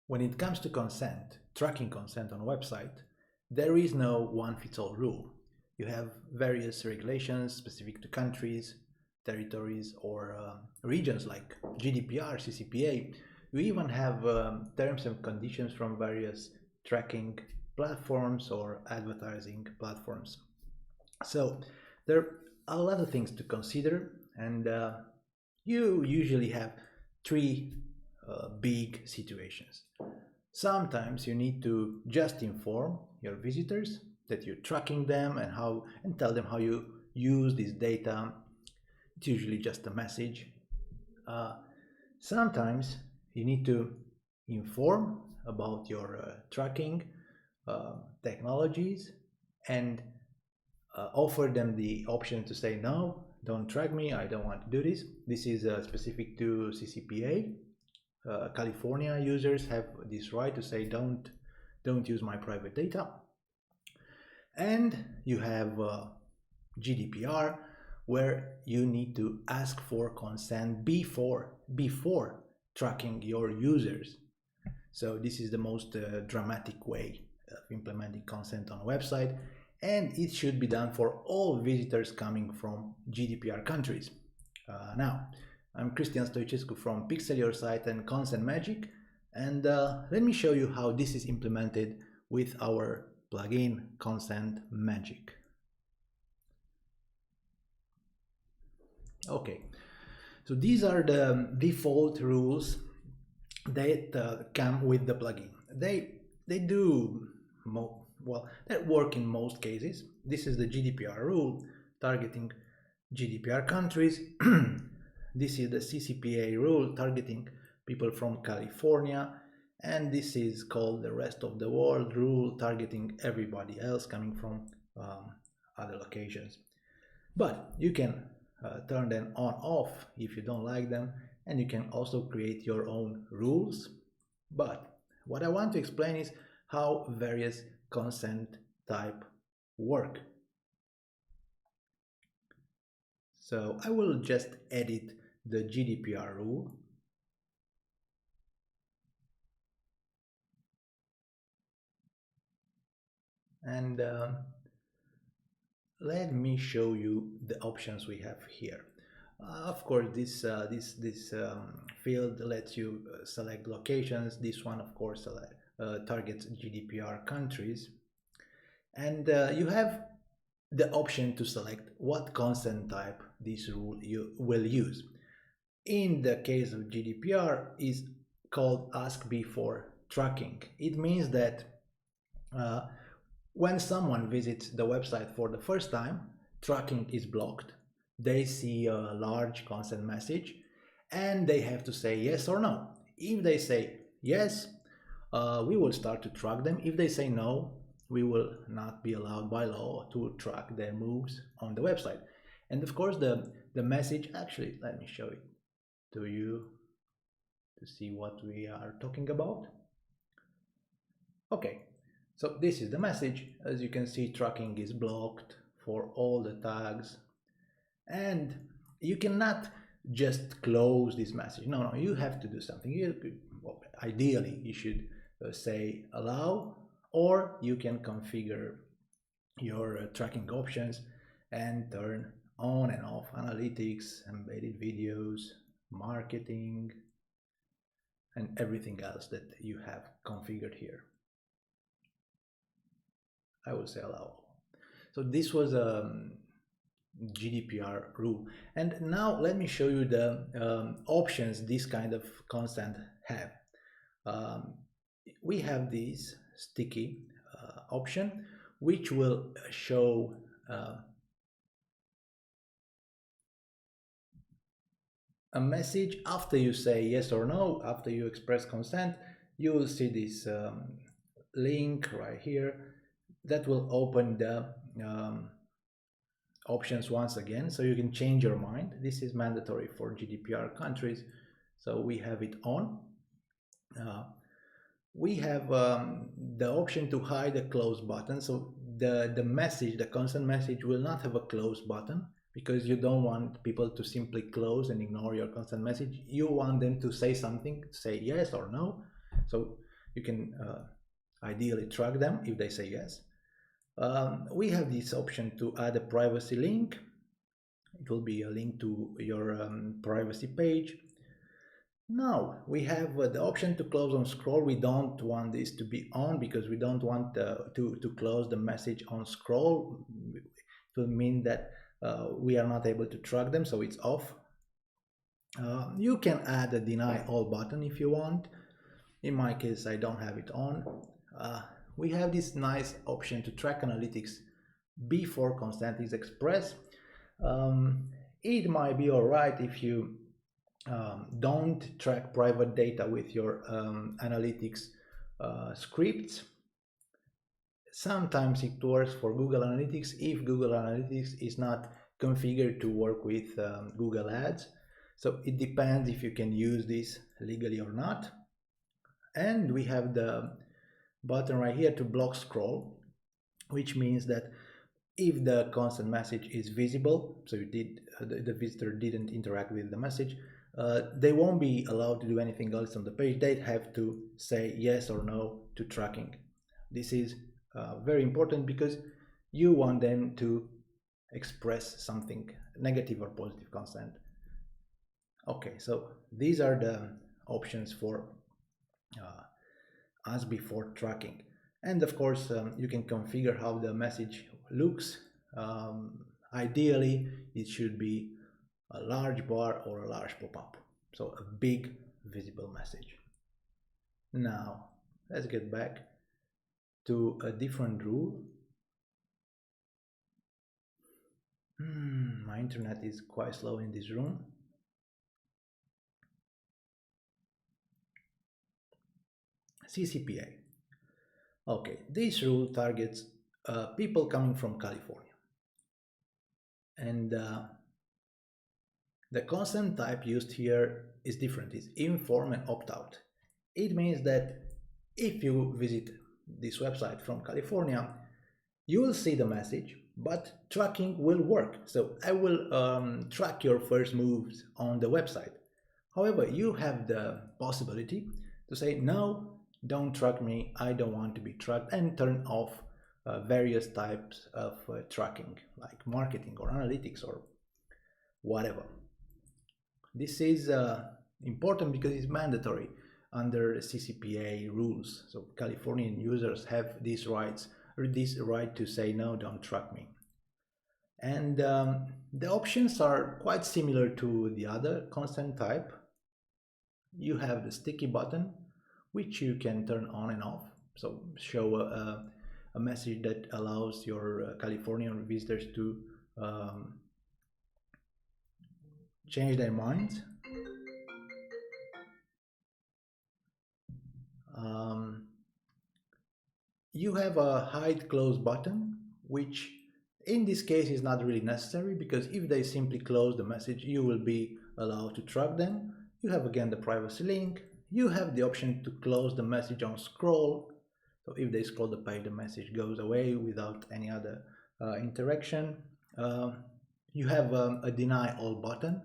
When it comes to consent, tracking consent on a website, there is no one-fits-all rule. You have various regulations specific to countries, territories, or regions like GDPR, CCPA. You even have terms and conditions from various tracking platforms or advertising platforms. So there are a lot of things to consider, and you usually have three big situations. Sometimes you need to just inform your visitors that you're tracking them and tell them how you use this data. It's usually just a message. Uh, Sometimes you need to inform about your tracking technologies and offer them the option to say no, don't track me, I don't want to do this. This is specific to CCPA. California users have this right to say don't use my private data. And you have GDPR, where you need to ask for consent before tracking your users. So this is the most dramatic way of implementing consent on a website, and it should be done for all visitors coming from GDPR countries. Now, I'm Cristian Stoicescu from Pixel Your Site and Consent Magic, and let me show you how this is implemented with our plugin Consent Magic. Okay, so these are the default rules that come with the plugin. They do well, that work in most cases. This is the GDPR rule targeting GDPR countries. This is the CCPA rule targeting people from California, and this is called the rest of the world rule targeting everybody else coming from other locations. But you can turn them on off if you don't like them, and you can also create your own rules. But what I want to explain is how various consent type work. So I will just edit the GDPR rule. And let me show you the options we have here. Of course, this field lets you select locations. This one, of course, targets GDPR countries. And you have the option to select what consent type this rule you will use. In the case of GDPR, is called ask before tracking. It means that when someone visits the website for the first time, tracking is blocked. They see a large consent message and they have to say yes or no. If they say yes, we will start to track them. If they say no, we will not be allowed by law to track their moves on the website. And of course, the message, actually, let me show it to you to see what we are talking about. Okay, so this is the message. As you can see, tracking is blocked for all the tags. And you cannot just close this message. No, you have to do something. Ideally, you should say allow, or you can configure your tracking options and turn on and off analytics, embedded videos, marketing, and everything else that you have configured here. I will say allow. So this was a GDPR rule. And now let me show you the options this kind of consent have. We have this sticky option, which will show a message after you say yes or no. After you express consent, you will see this link right here that will open the options once again, so you can change your mind. This is mandatory for GDPR countries, so we have it on. We have the option to hide a close button, so the message, the consent message, will not have a close button because you don't want people to simply close and ignore your consent message. You want them to say something, say yes or no. So You can ideally track them if they say yes. We have this option to add a privacy link. It will be a link to your privacy page. Now we have the option to close on scroll. We don't want this to be on because we don't want to close the message on scroll. It will mean that we are not able to track them, so it's off. You can add a deny all button if you want. In my case, I don't have it on. We have this nice option to track analytics before consent is expressed. It might be alright if you don't track private data with your analytics scripts. Sometimes it works for Google Analytics if Google Analytics is not configured to work with Google Ads. So it depends if you can use this legally or not. And we have the button right here to block scroll, which means that if the consent message is visible, so the visitor didn't interact with the message, they won't be allowed to do anything else on the page. They have to say yes or no to tracking. This is very important because you want them to express something negative or positive consent. Okay, so these are the options for as before tracking. And of course, you can configure how the message looks. Ideally, it should be a large bar or a large pop-up, so a big visible message. Now, let's get back to a different rule. My internet is quite slow in this room. CCPA. Okay, this rule targets people coming from California. And the consent type used here is different. It's inform and opt-out. It means that if you visit this website from California, you will see the message, but tracking will work. So I will track your first moves on the website. However, you have the possibility to say, no, don't track me, I don't want to be tracked, and turn off various types of tracking, like marketing or analytics or whatever. This is important because it's mandatory under CCPA rules. So Californian users have these rights, or this right to say, no, don't track me. And the options are quite similar to the other consent type. You have the sticky button, which you can turn on and off. So show a message that allows your Californian visitors to change their minds. You have a hide close button, which in this case is not really necessary because if they simply close the message, you will be allowed to track them. You have again the privacy link. You have the option to close the message on scroll. So if they scroll the page, the message goes away without any other interaction. You have a deny all button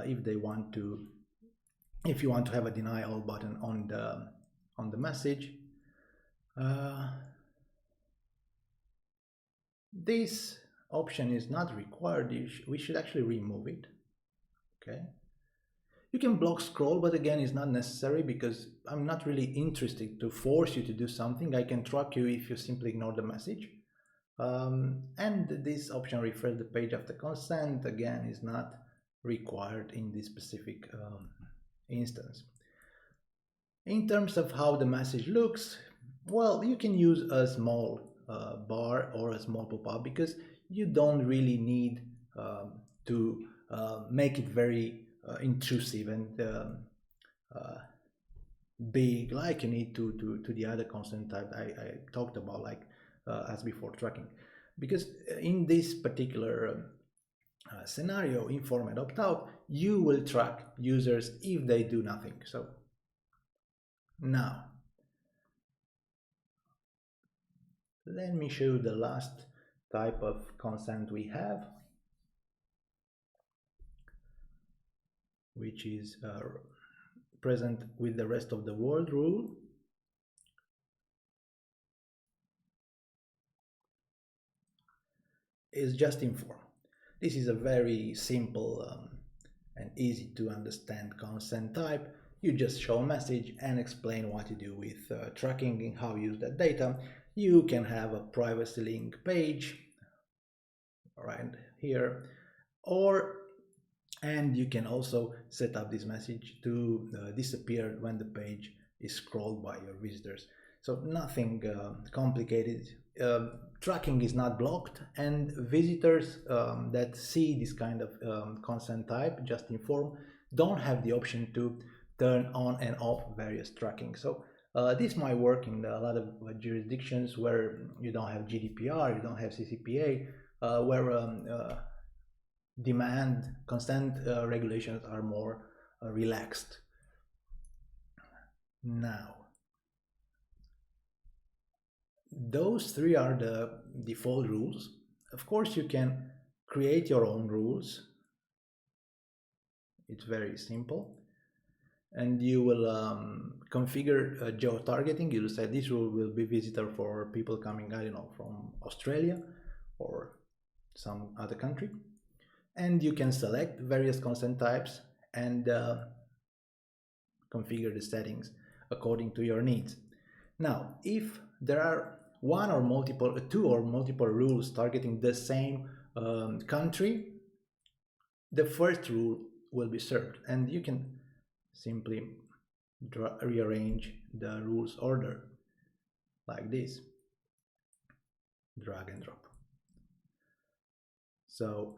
if you want to have a deny all button on the message. This option is not required. We should actually remove it. Okay. You can block scroll, but again, it's not necessary because I'm not really interested to force you to do something. I can track you if you simply ignore the message. And this option refresh the page after consent, again, is not required in this specific instance. In terms of how the message looks, well, you can use a small bar or a small pop-up because you don't really need to make it very intrusive and big like you need to the other consent type I talked about, like as before tracking. Because in this particular scenario, inform and opt-out, you will track users if they do nothing. So now, let me show you the last type of consent we have, which is present with the rest of the world rule. is just inform. This is a very simple and easy to understand consent type. You just show a message and explain what you do with tracking and how you use that data. You can have a privacy link page right here, and you can also set up this message to disappear when the page is scrolled by your visitors. So nothing complicated. Tracking is not blocked, and visitors that see this kind of consent type, just inform, don't have the option to turn on and off various tracking. So this might work in a lot of jurisdictions where you don't have GDPR, you don't have CCPA, where demand consent regulations are more relaxed. Now, those three are the default rules. Of course, you can create your own rules. It's very simple. And you will configure geo-targeting. You'll say this rule will be visitor for people coming, I don't know, from Australia or some other country. And you can select various consent types and configure the settings according to your needs. Now, if there are two or multiple rules targeting the same country, the first rule will be served, and you can simply rearrange the rules order like this, drag and drop. So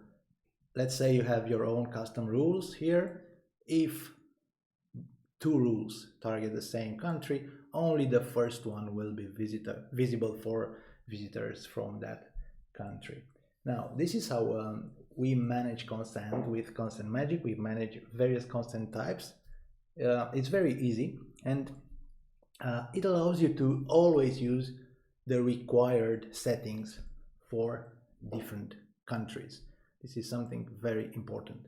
let's say you have your own custom rules here. If two rules target the same country, only the first one will be visible for visitors from that country. Now, this is how we manage consent with Consent Magic. We manage various consent types. It's very easy, and it allows you to always use the required settings for different countries. This is something very important.